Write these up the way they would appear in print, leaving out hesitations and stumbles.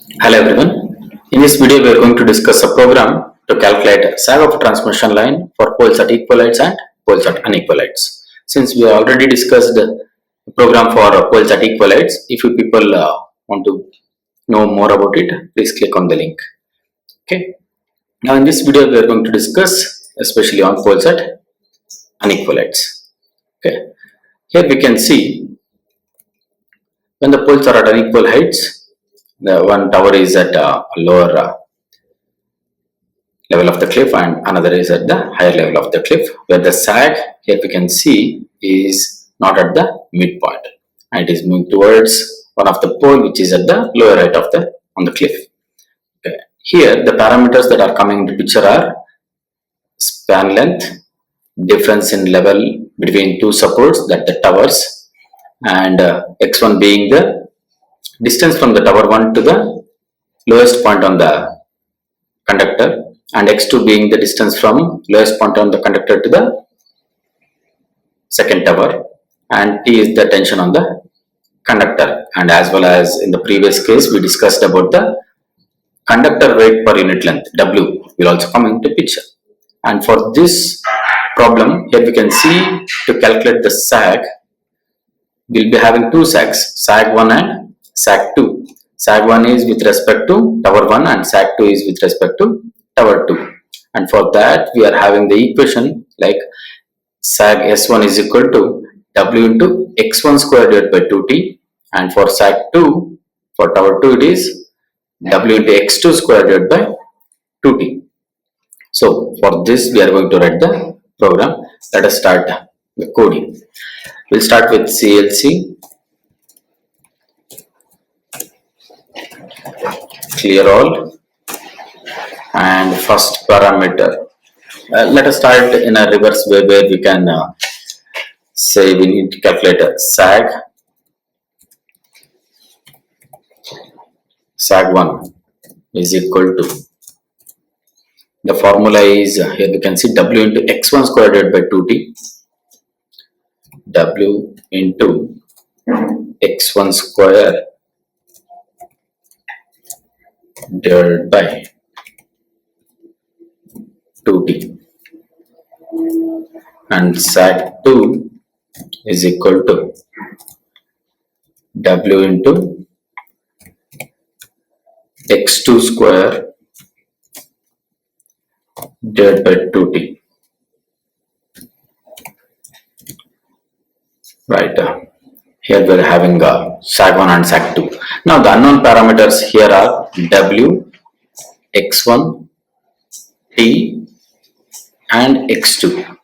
Hello everyone. In this video we are going to discuss a program to calculate sag of a transmission line for poles at equal heights and poles at unequal heights. Since we already discussed the program for poles at equal heights, if you people want to know more about it, please click on the link. Okay. Now in this video we are going to discuss especially on poles at unequal heights. Okay. Here we can see when the poles are at unequal heights, the one tower is at a lower level of the cliff and another is at the higher level of the cliff, where the sag here we can see is not at the midpoint and it is moving towards one of the pole which is at the lower height of the on the cliff. Okay. Here the parameters that are coming into picture are span length, difference in level between two supports, that the towers, and x1 being the distance from the tower 1 to the lowest point on the conductor, and x2 being the distance from lowest point on the conductor to the second tower, and t is the tension on the conductor. And as well as in the previous case we discussed about the conductor weight per unit length, W, will also come into picture. And for this problem here we can see, to calculate the sag we'll be having two sags, sag 1 and sag 2. Sag 1 is with respect to tower 1 and sag 2 is with respect to tower 2. And for that we are having the equation like sag S1 is equal to W into x1 square divided by 2t, and for sag 2 for tower 2 it is W into x2 square divided by 2t. So for this we are going to write the program. Let us start the coding. We'll start with CLC, clear all, and first parameter. Let us start in a reverse way where we can say we need to calculate a sag 1 is equal to, the formula is here we can see W into x1 square divided by 2t, W into x1 square divided by 2t, and sag 2 is equal to W into x2 square divided by 2t. Right. Here we are having sag 1 and sag 2. Now the unknown parameters here are W, x1, t, and x2.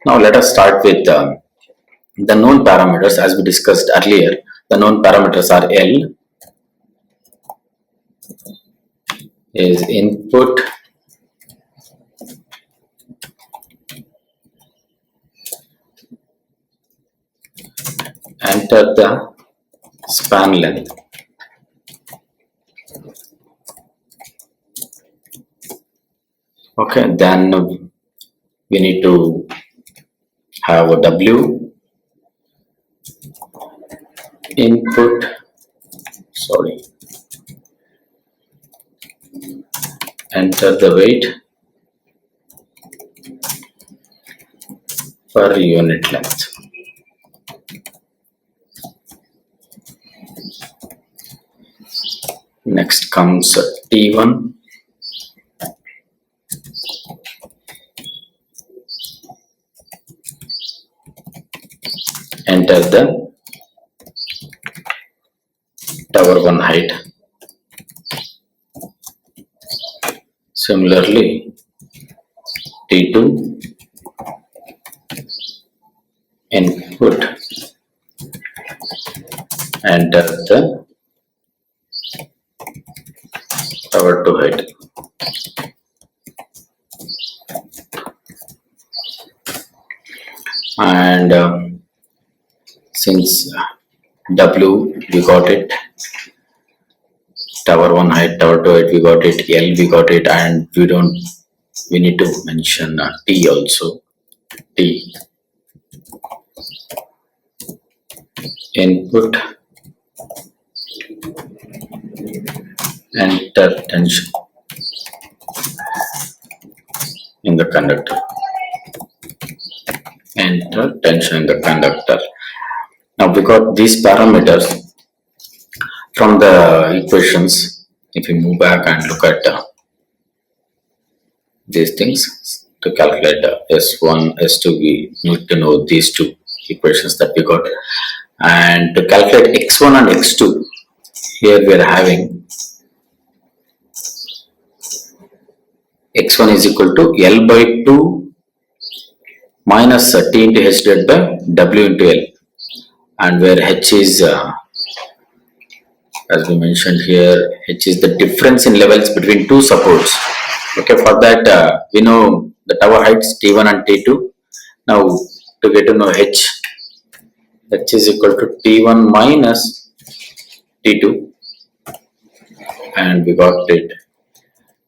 Now let us start with the known parameters. As we discussed earlier, the known parameters are L is input, enter the span length, okay, then we need to have a W, input, enter the weight per unit length. Next comes T1, enter the tower 1 height. Similarly, T2, input, enter the tower 2 height. And since W we got it, tower 1 height, tower 2 height we got it, L we got it, and we need to mention T also. T, input, enter tension in the conductor. Enter tension in the conductor. Now we got these parameters from the equations. If you move back and look at these things to calculate S1, S2, we need to know these two equations that we got. And to calculate X1 and X2, here we are having X1 is equal to L by 2 minus T into H divided by W into L, and where H is as we mentioned here, H is the difference in levels between two supports. Okay, for that we know the tower heights T1 and T2. Now to get to know H is equal to T1 minus T2, and we got it.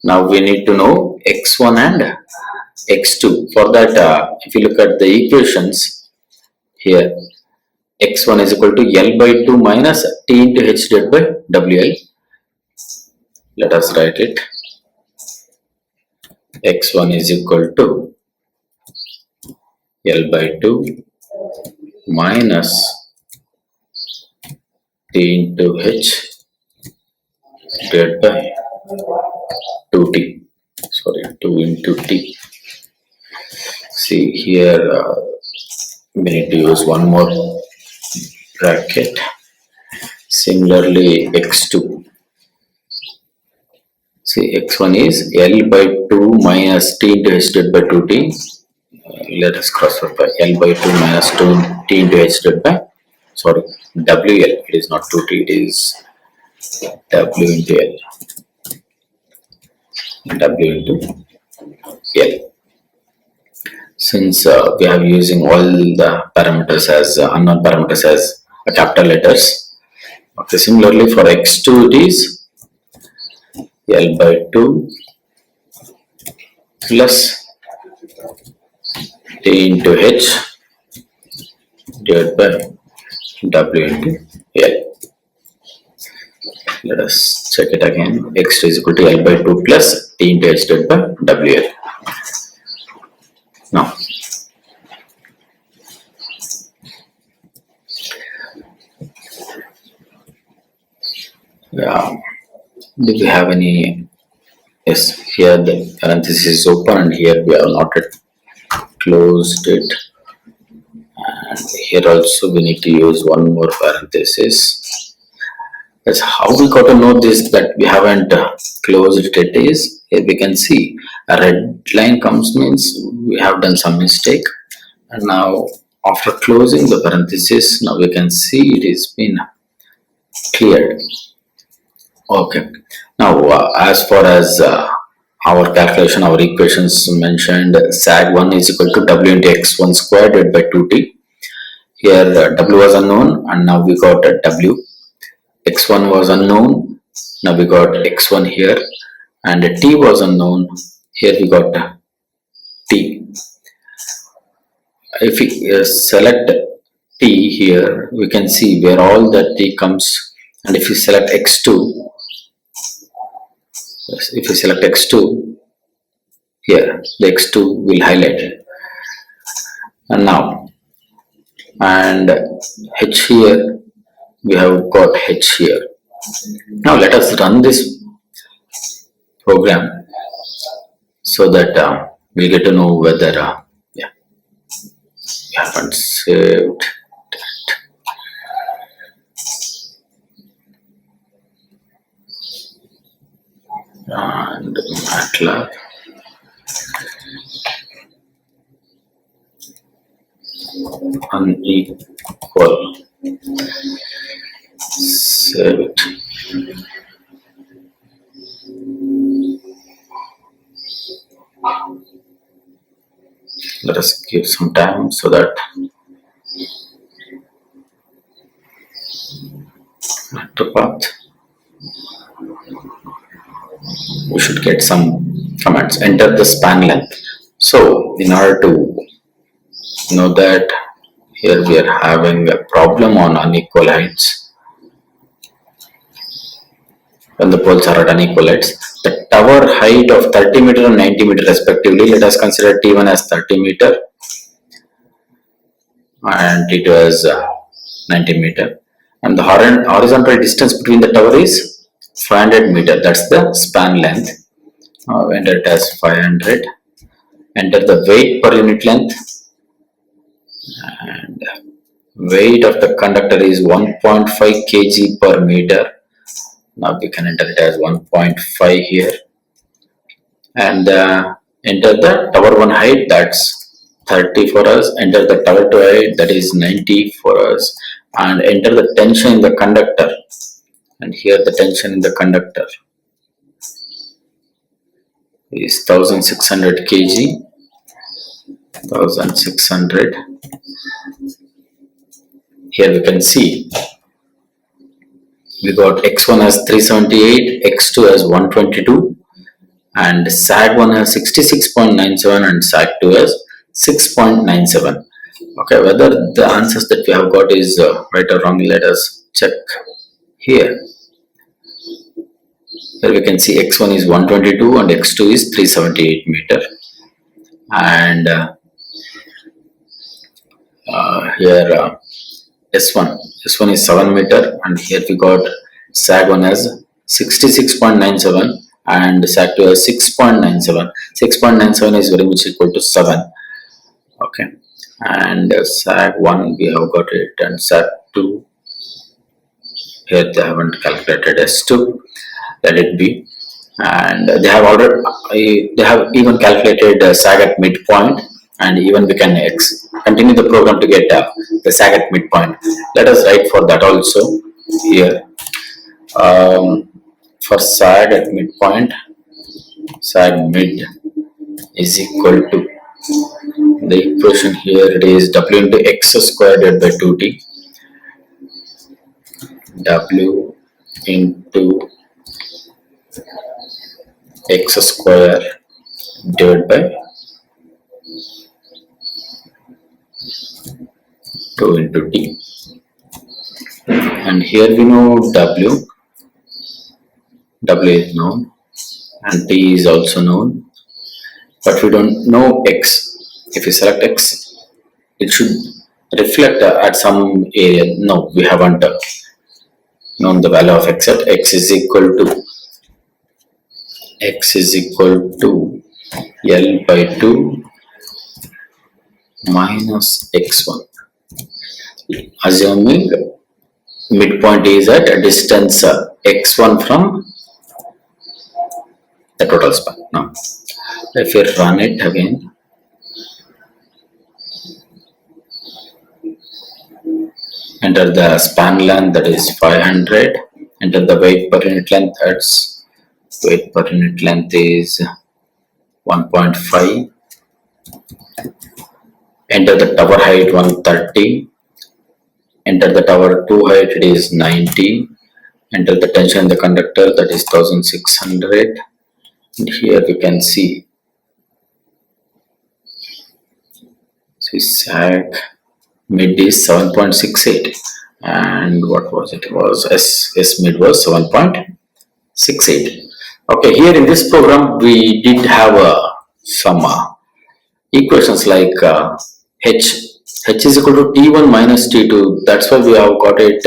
Now we need to know X1 and X2. For that, if you look at the equations here, X1 is equal to L by 2 minus T into H divided by WL. Let us write it. X1 is equal to L by 2 minus T into H divided by 2T. Sorry, 2 into T. See here, we need to use one more bracket. Similarly, X2. See, X1 is L by 2 minus T into H divided by 2T. Let us cross multiply. L by 2 minus 2T into H divided by, sorry, WL. It is not 2T, it is W into L. W into L. Since we are using all the parameters as unknown parameters as capital letters. Okay, similarly for X2 it is L by 2 plus T into H divided by W into L. Let us check it again. X2 is equal to L by 2 plus T into H divided by WL. Now, do we have any? Yes, here the parenthesis is open and here we have not yet closed it, and here also we need to use one more parenthesis. That's how we got to know this, that we haven't closed it. Is here we can see a red line comes means we have done some mistake, and now after closing the parenthesis, now we can see it is been cleared. Okay, now as far as our calculation, our equations mentioned, sag1 is equal to W into X1 squared divided by 2T. Here W was unknown and now we got W. X1 was unknown, now we got X1 here, and T was unknown, here we got T. If we select T here, we can see where all the T comes, and if you select X2, if you select X2, here the X2 will highlight, and now, and H here, we have got H here. Now let us run this program so that we'll get to know whether we haven't saved that. And MATLAB Unequal, save it. Let us give some time so that to path we should get some comments. Enter the span length. So in order to know that, here we are having a problem on unequal heights. when the poles are at unequal heights. The tower height of 30 meter and 90 meter respectively. Let us consider T1 as 30 meter and T2 as 90 meter. And the horizontal distance between the tower is 500 meter. That's the span length. Enter it as 500. Enter the weight per unit length. And weight of the conductor is 1.5 kg per meter. Now we can enter it as 1.5 here. And enter the tower 1 height, that's 30 for us. Enter the tower 2 height, that is 90 for us. And enter the tension in the conductor. And here the tension in the conductor is 1600 kg. 1600. Here we can see we got x1 as 378, x2 as 122, and sag1 as 66.97 and sag2 as 6.97. Okay, whether the answers that we have got is right or wrong, let us check here. Here we can see x1 is 122 and x2 is 378 meter. And here S1 is 7 meter, and here we got sag1 as 66.97 and sag2 as 6.97. 6.97 is very much equal to 7. Okay, and sag1 we have got it, and sag2 here they haven't calculated S2. Let it be. And they have even calculated sag at midpoint, and even we can continue the program to get the sag at midpoint. Let us write for that also here. For sag at midpoint, sag mid is equal to the equation here. It is W into x square divided by 2t. W into x square divided by 2 into t. And here we know W is known and t is also known, but we don't know x. If we select x, it should reflect at some area. No, we haven't known the value of x at x is equal to L by 2 minus x1, assuming midpoint is at a distance x1 from the total span. Now, if we run it again, enter the span length, that is 500. Enter the weight per unit length, that's weight per unit length is 1.5. Enter the tower height 130. Enter the tower 2 height, it is 90. Enter the tension in the conductor, that is 1600. And here we can see sag mid is 7.68, and what was it? It was S mid was 7.68. Okay, here in this program we did have some equations like h is equal to t1 minus t2. That's why we have got it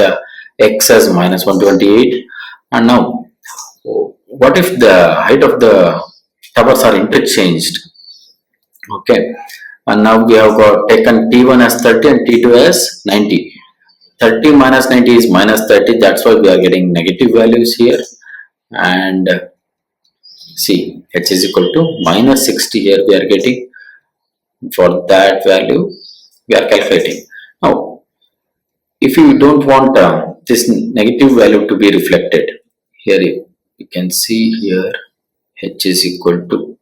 x as minus 128. And now, what if the height of the towers are interchanged? Okay, and now we have got taken t1 as 30 and t2 as 90. 30 minus 90 is minus 30. That's why we are getting negative values here. And see, h is equal to minus 60 here we are getting. For that value we are calculating. Now, if you don't want this negative value to be reflected, here you can see here h is equal to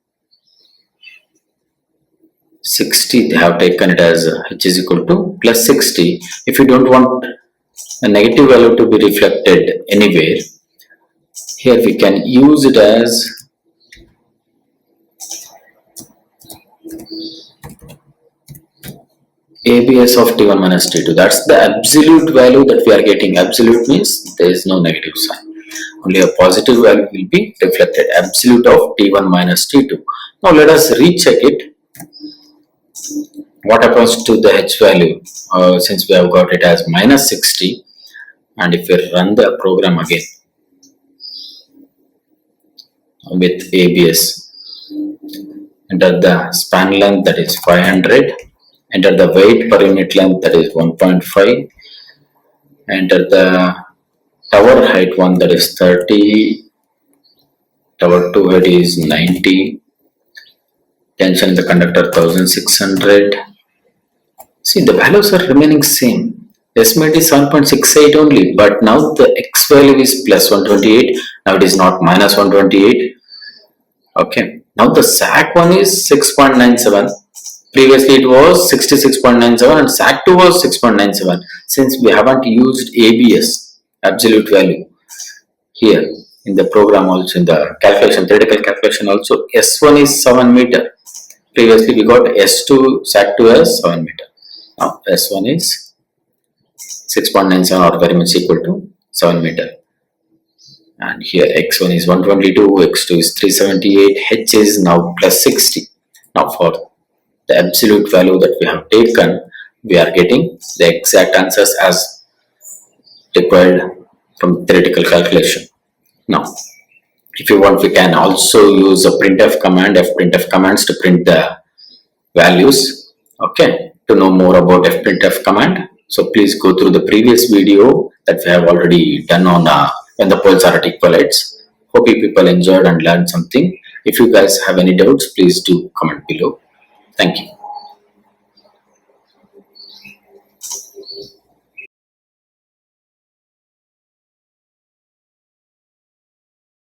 60. They have taken it as h is equal to plus 60. If you don't want a negative value to be reflected anywhere, here we can use it as ABS of t1 minus t2. That's the absolute value that we are getting. Absolute means there is no negative sign. Only a positive value will be reflected, absolute of T1 minus T2. Now let us recheck it. What happens to the H value? Since we have got it as minus 60, and if we run the program again with ABS, enter the span length, that is 500, enter the weight per unit length, that is 1.5, enter the tower height one, that is 30, tower 2 height is 90, tension in the conductor 1600. See, the values are remaining same. Estimate is 7.68 only, but now the X value is plus 128. Now it is not minus 128. Okay. Now the SAC one is 6.97. Previously it was 66.97 and SAC 2 was 6.97. Since we haven't used ABS, absolute value, here in the program also, in the calculation, theoretical calculation also, S1 is 7 meter. Previously we got S2, SAC2 as 7 meter. Now S1 is 6.97 or very much equal to 7 meter. And here X1 is 122, X2 is 378, H is now plus 60. Now for the absolute value that we have taken, we are getting the exact answers as required from theoretical calculation. Now, if you want, we can also use a printf command, fprintf commands to print the values. Okay, to know more about fprintf command, so please go through the previous video that we have already done on when the poles are at equalities. Hope you people enjoyed and learned something. If you guys have any doubts, please do comment below. Thank you.